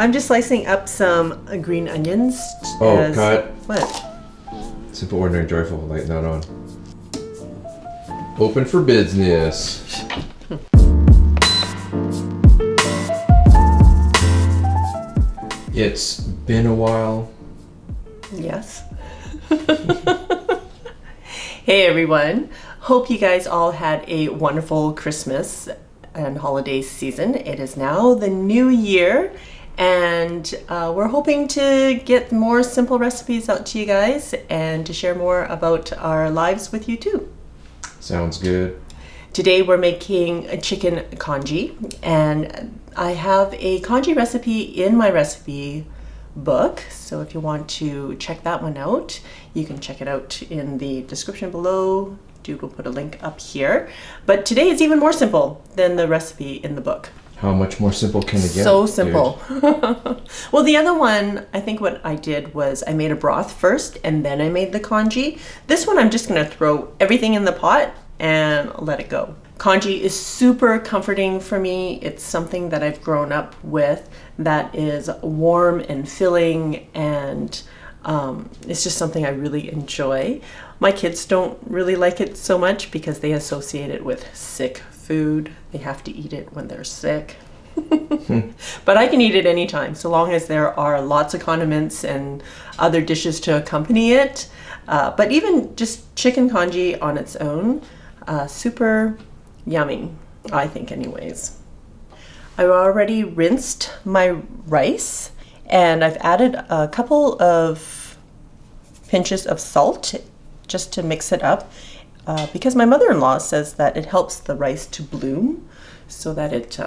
I'm just slicing up some green onions. Oh, cut. What? Simple, ordinary, joyful, light not on. Open for business. It's been a while. Yes. Hey everyone. Hope you guys all had a wonderful Christmas and holiday season. It is now the new year, and we're hoping to get more simple recipes out to you guys and to share more about our lives with you too. Sounds good. Today we're making a chicken congee, and I have a congee recipe in my recipe book, so if you want to check that one out, you can check it out in the description below. Dude will put a link up here. But today is even more simple than the recipe in the book. How much more simple can it get? So simple. Well, the other one, I think what I did was I made a broth first and then I made the congee. This one I'm just gonna throw everything in the pot and let it go. Congee is super comforting for me. It's something that I've grown up with that is warm and filling, and it's just something I really enjoy. My kids don't really like it so much because they associate it with sick food. They have to eat it when they're sick. But I can eat it anytime, so long as there are lots of condiments and other dishes to accompany it. But even just chicken congee on its own, super yummy, I think anyways. I've already rinsed my rice, and I've added a couple of pinches of salt just to mix it up, because my mother-in-law says that it helps the rice to bloom so that it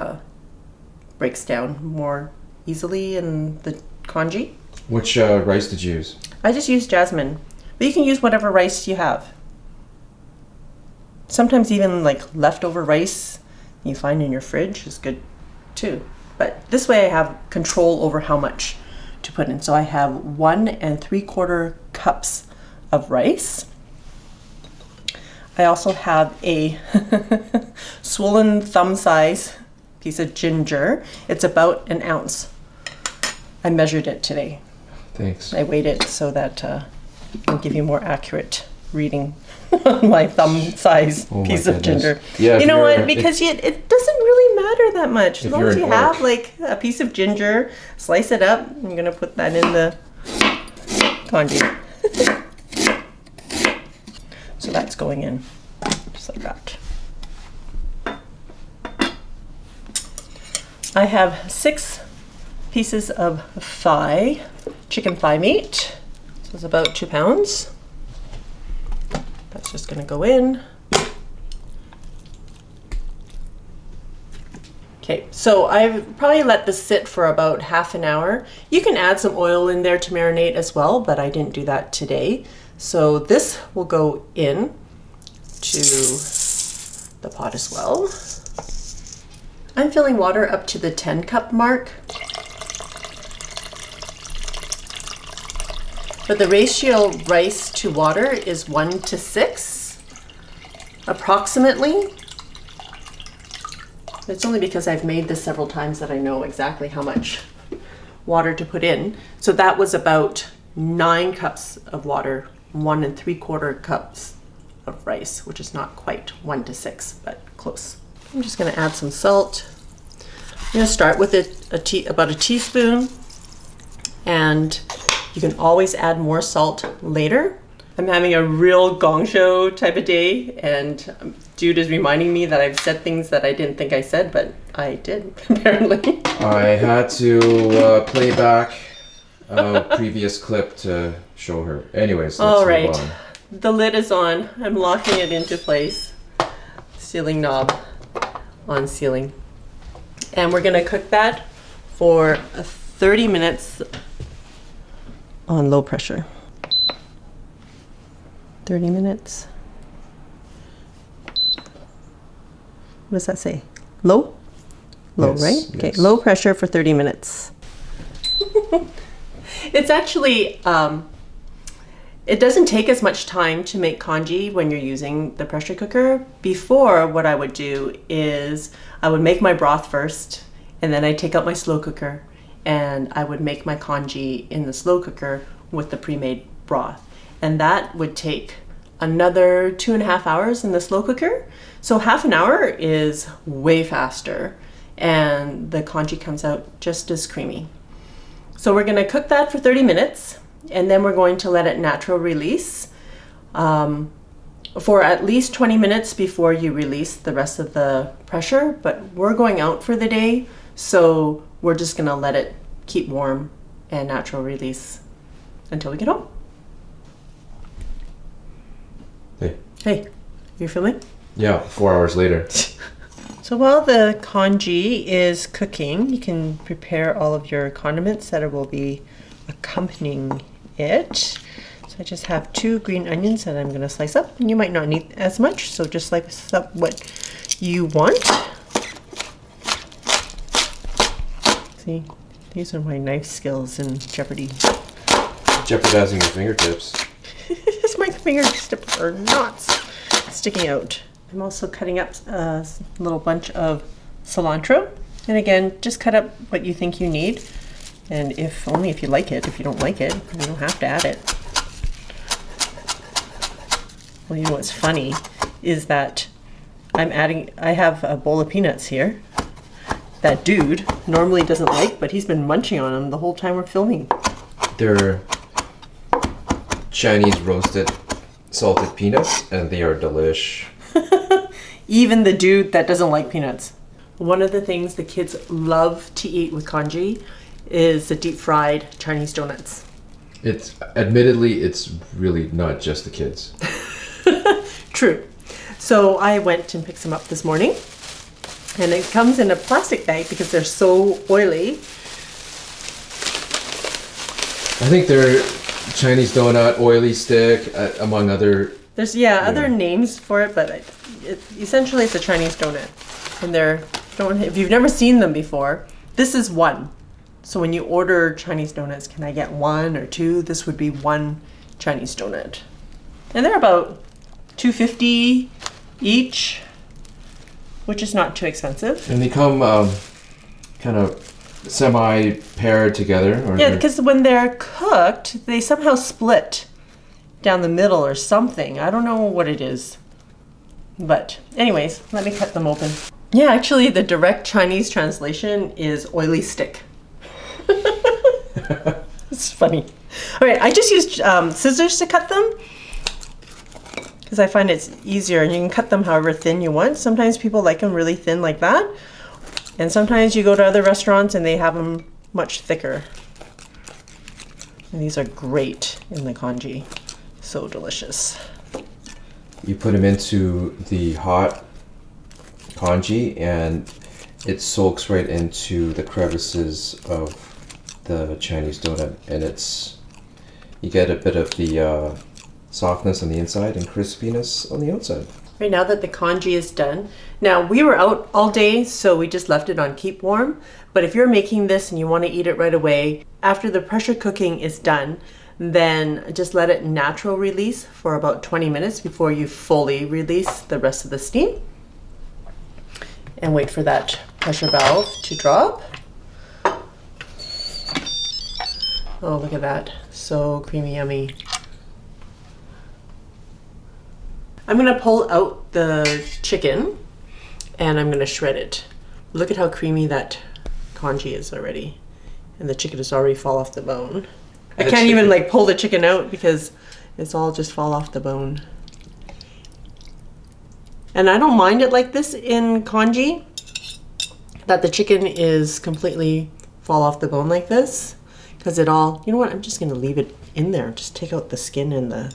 breaks down more easily in the congee. Which rice did you use? I just used jasmine, but you can use whatever rice you have. Sometimes even like leftover rice you find in your fridge is good too. But this way I have control over how much to put in. So I have 1 3/4 cups of rice. I also have a swollen thumb size piece of ginger. It's about 1 ounce. I measured it today. Thanks. I weighed it so that I'll give you more accurate reading on my thumb size piece of ginger. Yeah, you know what? Because it doesn't really matter that much. As long as you have like a piece of ginger, slice it up. I'm gonna put that in the congee. So that's going in just like that. I have 6 pieces of thigh, chicken thigh meat. So it's about 2 pounds. That's just gonna go in. Okay, so I've probably let this sit for about half an hour. You can add some oil in there to marinate as well, but I didn't do that today. So this will go in to the pot as well. I'm filling water up to the 10-cup mark. But the ratio rice to water is 1 to 6, approximately. It's only because I've made this several times that I know exactly how much water to put in. So that was about 9 cups of water, 1 3/4 cups of rice, which is not quite 1 to 6, but close. I'm just gonna add some salt. I'm gonna start with about a teaspoon, and you can always add more salt later. I'm having a real gong show type of day, and Jude is reminding me that I've said things that I didn't think I said, but I did, apparently. I had to play back a previous clip to show her. Anyways, let's move on. The lid is on. I'm locking it into place. Sealing knob on sealing. And we're gonna cook that for 30 minutes on low pressure. 30 minutes. What does that say? Low? Low, yes, right? Okay, yes. low pressure for 30 minutes. It's actually, it doesn't take as much time to make congee when you're using the pressure cooker. Before, what I would do is I would make my broth first, and then I take out my slow cooker and I would make my congee in the slow cooker with the pre-made broth. And that would take another 2.5 hours in the slow cooker. So half an hour is way faster, and the congee comes out just as creamy. So we're gonna cook that for 30 minutes, and then we're going to let it natural release for at least 20 minutes before you release the rest of the pressure. But we're going out for the day, so we're just gonna let it keep warm and natural release until we get home. Hey, you filming? Yeah, 4 hours later. So while the congee is cooking, you can prepare all of your condiments that will be accompanying it. So I just have 2 green onions that I'm going to slice up, and you might not need as much, so just slice up what you want. See, these are my knife skills in jeopardy. Jeopardizing your fingertips. My fingertips are not sticking out. I'm also cutting up a little bunch of cilantro. And again, just cut up what you think you need. And only if you like it. If you don't like it, you don't have to add it. Well, you know what's funny is that I have a bowl of peanuts here that dude normally doesn't like, but he's been munching on them the whole time we're filming. They're Chinese roasted salted peanuts, and they are delish. Even the dude that doesn't like peanuts. One of the things the kids love to eat with congee is the deep fried Chinese donuts. Admittedly, it's really not just the kids. True. So I went and picked some up this morning, and it comes in a plastic bag because they're so oily. I think they're Chinese donut, oily stick, among other. There's other names for it, but essentially it's a Chinese donut. And if you've never seen them before, this is one. So when you order Chinese donuts, can I get 1 or 2? This would be 1 Chinese donut. And they're about $2.50 each, which is not too expensive. And they come kind of semi-paired together. Yeah, because when they're cooked, they somehow split down the middle or something. I don't know what it is. But anyways, let me cut them open. Yeah, actually the direct Chinese translation is oily stick. It's funny. All right, I just used scissors to cut them because I find it's easier, and you can cut them however thin you want. Sometimes people like them really thin like that. And sometimes you go to other restaurants and they have them much thicker. And these are great in the congee. So delicious. You put them into the hot congee, and it soaks right into the crevices of the Chinese donut, and you get a bit of the softness on the inside and crispiness on the outside. Right now that the congee is done, now we were out all day, so we just left it on keep warm. But if you're making this and you want to eat it right away, after the pressure cooking is done, then just let it natural release for about 20 minutes before you fully release the rest of the steam. And wait for that pressure valve to drop. Oh, look at that. So creamy, yummy. I'm gonna pull out the chicken and I'm gonna shred it. Look at how creamy that congee is already. And the chicken has already fall off the bone. I can't even like pull the chicken out because it's all just fall off the bone. And I don't mind it like this in congee, that the chicken is completely fall off the bone like this, because you know what, I'm just gonna leave it in there. Just take out the skin and the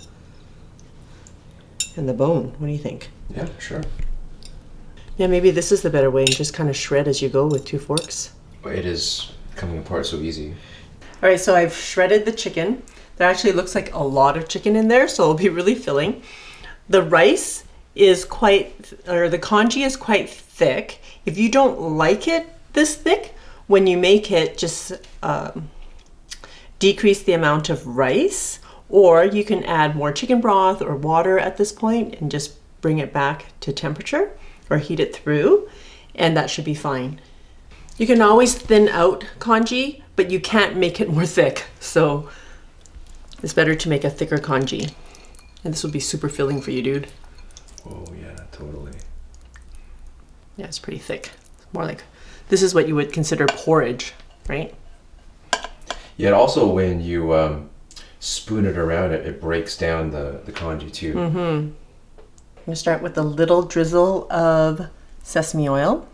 bone. What do you think? Yeah, sure. Yeah, maybe this is the better way, and just kind of shred as you go with 2 forks. It is coming apart so easy. All right, so I've shredded the chicken. There actually looks like a lot of chicken in there, so it'll be really filling. The rice is the congee is quite thick. If you don't like it this thick, when you make it, just decrease the amount of rice, or you can add more chicken broth or water at this point and just bring it back to temperature or heat it through, and that should be fine. You can always thin out congee but you can't make it more thick. So it's better to make a thicker congee. And this will be super filling for you, dude. Oh yeah, totally. Yeah, it's pretty thick. It's more like, this is what you would consider porridge, right? Yeah, and also when you spoon it around, it breaks down the congee too. Mm-hmm. I'm gonna start with a little drizzle of sesame oil.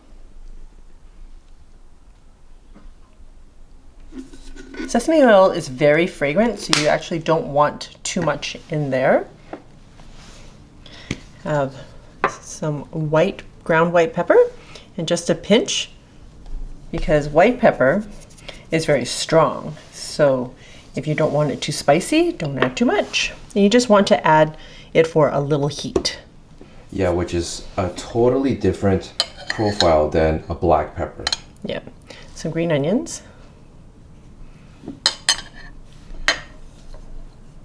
Sesame oil is very fragrant, so you actually don't want too much in there. Have some ground white pepper, and just a pinch, because white pepper is very strong. So if you don't want it too spicy, don't add too much. And you just want to add it for a little heat. Yeah, which is a totally different profile than a black pepper. Yeah. Some green onions.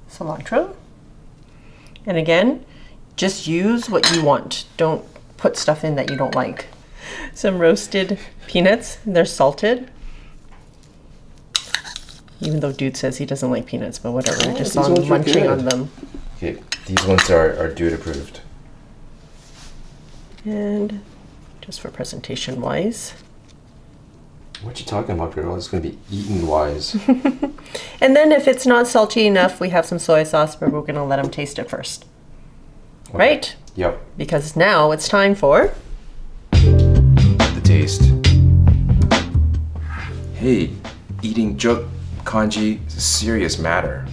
Cilantro. And again, just use what you want. Don't put stuff in that you don't like. Some roasted peanuts. They're salted. Even though dude says he doesn't like peanuts, but whatever. Oh, just these ones are munching good. on them. Okay, these ones are dude approved. And just for presentation wise. What you talking about, girl? It's gonna be eaten wise. And then if it's not salty enough, we have some soy sauce, but we're gonna let them taste it first. Okay. Right? Yep. Because now it's time for The taste. Hey, eating juk congee is a serious matter.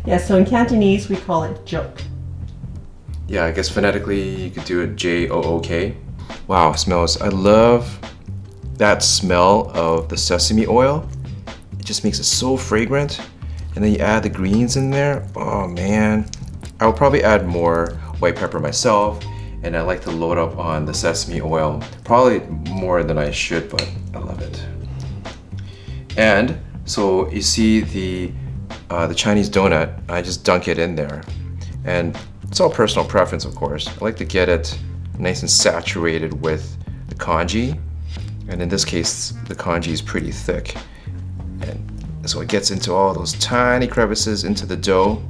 Yeah, so in Cantonese we call it juk. Yeah, I guess phonetically you could do it Jook. Wow, smells. I love that smell of the sesame oil. It just makes it so fragrant. And then you add the greens in there. Oh man. I will probably add more white pepper myself. And I like to load up on the sesame oil. Probably more than I should, but I love it. And so you see the Chinese donut, I just dunk it in there. And it's all personal preference, of course. I like to get it nice and saturated with the congee. And in this case, the congee is pretty thick. And so it gets into all those tiny crevices into the dough.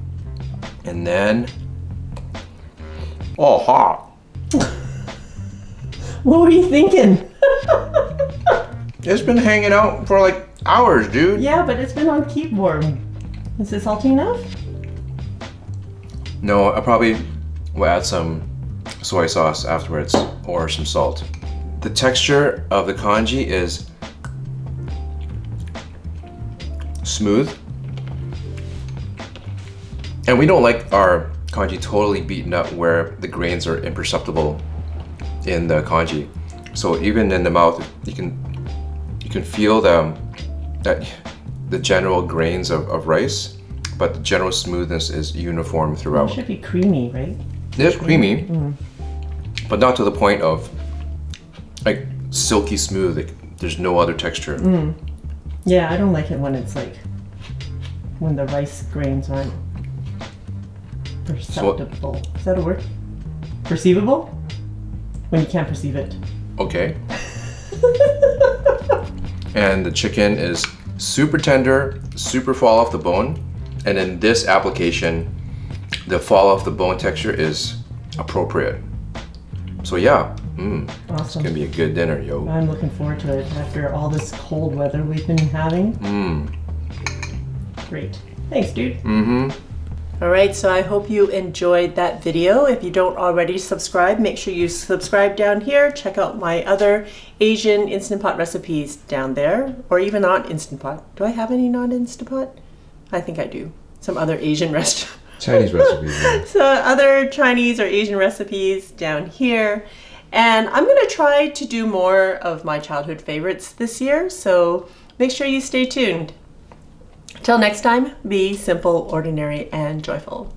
And then, oh, hot. What were you thinking? It's been hanging out for like hours, dude. Yeah, but it's been on keep warm. Is it salty enough? No, I probably will add some soy sauce afterwards or some salt. The texture of the congee is smooth. And we don't like our congee totally beaten up where the grains are imperceptible in the congee. So even in the mouth, you can feel the general grains of rice, but the general smoothness is uniform throughout. It should be creamy, right? It is creamy, but not to the point of like silky smooth. Like, there's no other texture. Yeah, I don't like it when it's like, when the rice grains aren't perceptible. Is that a word? Perceivable? When you can't perceive it. Okay. And the chicken is super tender, super fall off the bone. And in this application, the fall off the bone texture is appropriate. So yeah, it's Awesome. gonna be a good dinner, yo. I'm looking forward to it after all this cold weather we've been having. Great. Thanks, dude. All right, so I hope you enjoyed that video. If you don't already subscribe, make sure you subscribe down here. Check out my other Asian Instant Pot recipes down there, or even not Instant Pot. Do I have any non-Instant Pot? I think I do. Some other Asian restaurant. Chinese recipes. Yeah. So other Chinese or Asian recipes down here. And I'm gonna try to do more of my childhood favorites this year, so make sure you stay tuned. Till next time, be simple, ordinary, and joyful.